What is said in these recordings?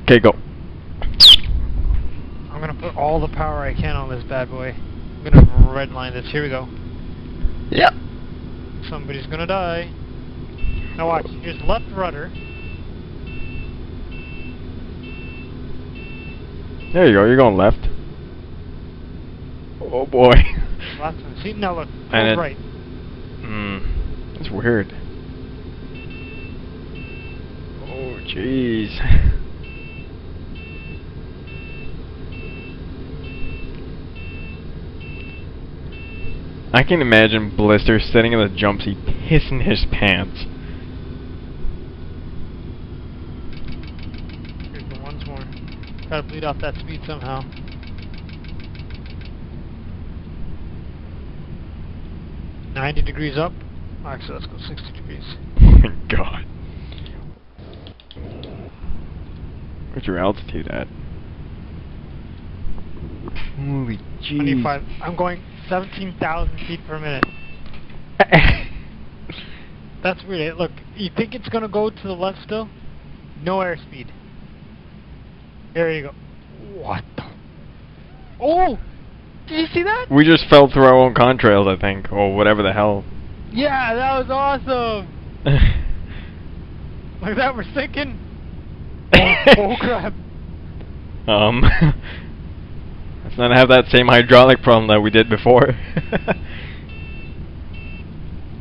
Okay, go. I'm gonna put all the power I can on this bad boy. I'm gonna redline this. Here we go. Yeah. Somebody's gonna die. Now watch. Here's left rudder. There you go. You're going left. Oh boy. Left one. See, now look. And Pull then, right. That's weird. Oh jeez. I can imagine Blister sitting in the jump seat, pissing his pants. Here's the once more. Try to bleed off that speed somehow. $90 degrees up. Actually, let's go 60 degrees. Oh my god. What's your altitude at? Holy jeez. 25. I'm going 17,000 feet per minute. That's weird. Look, you think it's gonna go to the left still? No airspeed. There you go. What the? Oh! Did you see that? We just fell through our own contrails, I think, or whatever the hell. Yeah, that was awesome! Like that, we're sinking. Oh crap. Let's not have that same hydraulic problem that we did before.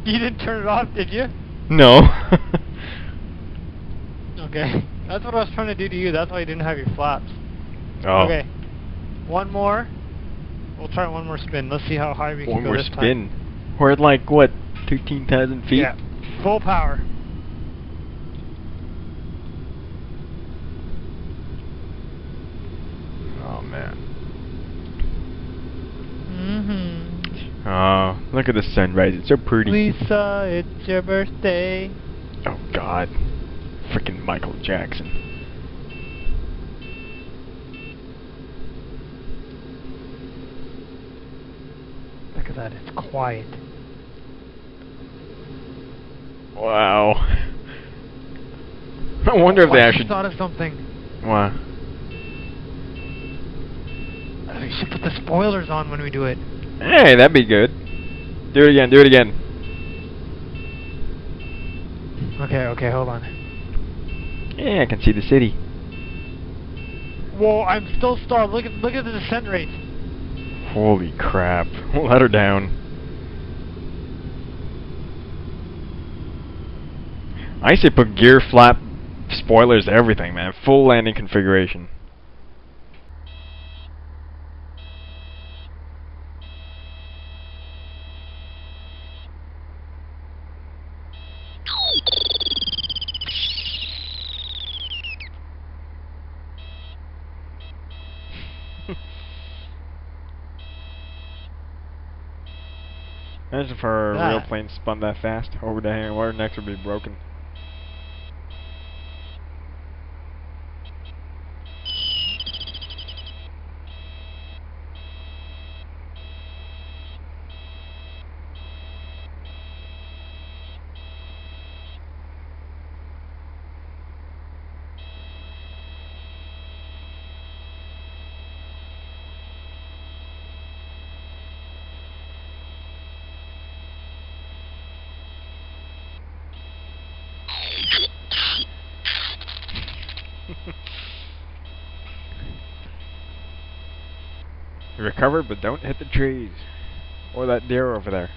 You didn't turn it off, did you? No. Okay. That's what I was trying to do to you. That's why you didn't have your flaps. Oh. Okay. One more. We'll try one more spin. Let's see how high we can go this time. One more spin. We're at like, what, 13,000 feet? Yeah. Full power. Oh, man. Mm-hmm. Oh, look at the sunrise. It's so pretty. Lisa, it's your birthday. Oh, God. Frickin' Michael Jackson. Look at that. It's quiet. Wow. I wonder if they I actually... thought of something. What? We should put the spoilers on when we do it. Hey, that'd be good. Do it again, do it again. Okay, hold on. Yeah, I can see the city. Whoa, I'm still stalled. Look at the descent rate. Holy crap. Let her down. I say put gear, flap, spoilers, everything, man. Full landing configuration. Imagine if our real plane spun that fast over the hand, our necks would be broken. Recover, but don't hit the trees. Or that deer over there.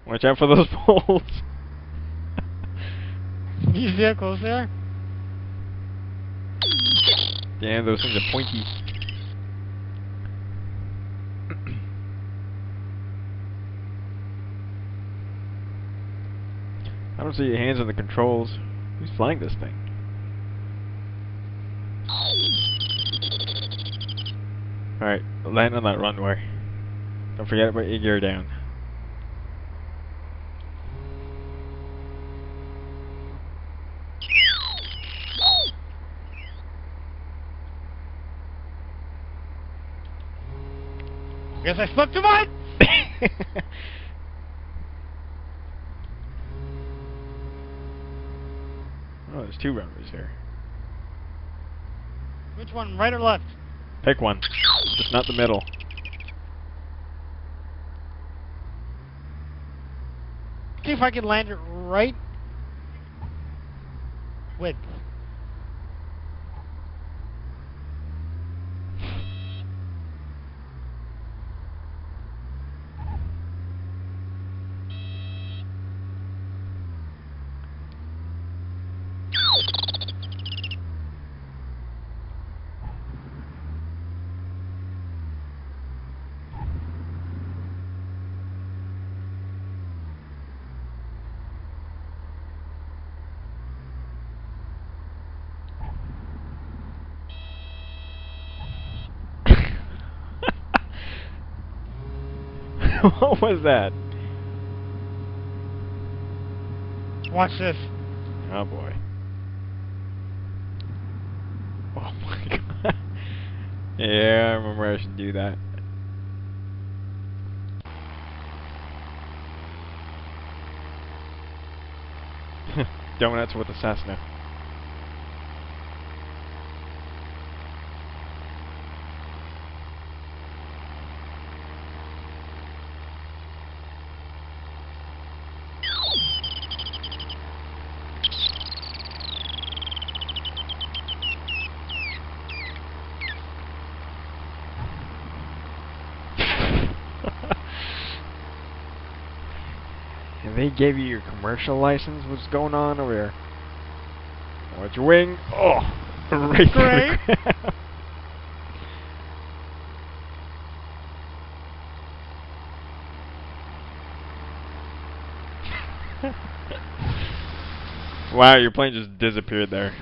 Watch out for those poles. You see how close they are? Damn, those things are pointy. I don't see your hands on the controls. Who's flying this thing? Alright, land on that runway. Don't forget about your gear down. Guess I slipped him on! Oh, there's two runways here. Which one, right or left? Pick one. Just not the middle. See if I can land it right with. What was that? Watch this. Oh boy. Oh my god. Yeah, I remember I should do that. Donuts with a Cessna. And they gave you your commercial license? What's going on over here? Watch your wing. Oh! Right through the crowd. Wow, your plane just disappeared there.